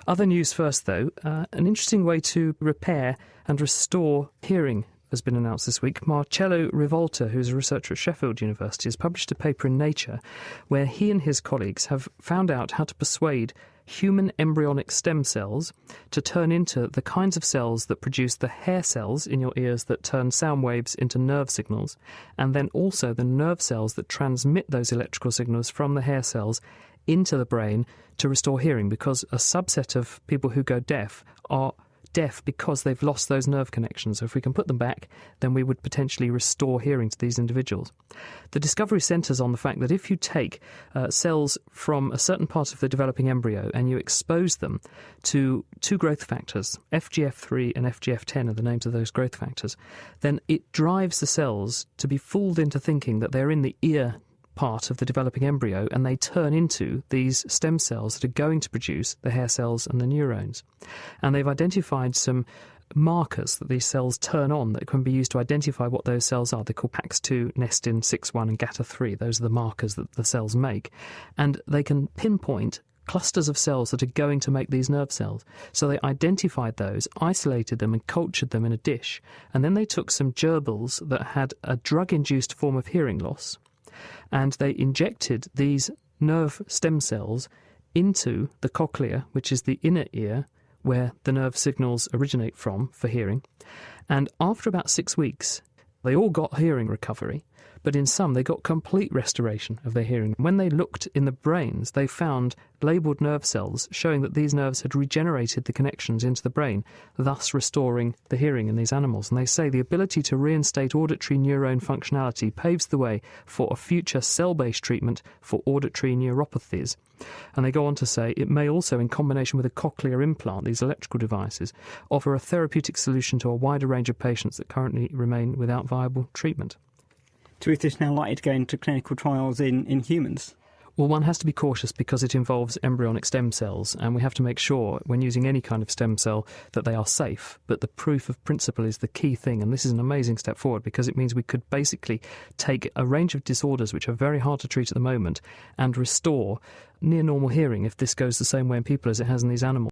Other news first, though. An interesting way to repair and restore hearing has been announced this week. Marcello Rivolta, who's a researcher at Sheffield University, has published a paper in Nature where he and his colleagues have found out how to persuade human embryonic stem cells to turn into the kinds of cells that produce the hair cells in your ears that turn sound waves into nerve signals, and then also the nerve cells that transmit those electrical signals from the hair cells into the brain to restore hearing, because a subset of people who go deaf are deaf because they've lost those nerve connections. So if we can put them back, then we would potentially restore hearing to these individuals. The discovery centres on the fact that if you take cells from a certain part of the developing embryo and you expose them to two growth factors, FGF3 and FGF10 are the names of those growth factors, then it drives the cells to be fooled into thinking that they're in the ear part of the developing embryo, and they turn into these stem cells that are going to produce the hair cells and the neurons. And they've identified some markers that these cells turn on that can be used to identify what those cells are. They're called PAX2, Nestin, 6-1 and GATA3. Those are the markers that the cells make. And they can pinpoint clusters of cells that are going to make these nerve cells. So they identified those, isolated them and cultured them in a dish. And then they took some gerbils that had a drug-induced form of hearing loss, and they injected these nerve stem cells into the cochlea, which is the inner ear where the nerve signals originate from for hearing. And after about 6 weeks, they all got hearing recovery, but in some they got complete restoration of their hearing. When they looked in the brains, they found labelled nerve cells showing that these nerves had regenerated the connections into the brain, thus restoring the hearing in these animals. And they say the ability to reinstate auditory neuron functionality paves the way for a future cell-based treatment for auditory neuropathies. And they go on to say it may also, in combination with a cochlear implant, these electrical devices, offer a therapeutic solution to a wider range of patients that currently remain without viable treatment. So is this now likely to go into clinical trials in humans? Well, one has to be cautious because it involves embryonic stem cells, and we have to make sure when using any kind of stem cell that they are safe. But the proof of principle is the key thing, and this is an amazing step forward because it means we could basically take a range of disorders which are very hard to treat at the moment and restore near normal hearing if this goes the same way in people as it has in these animals.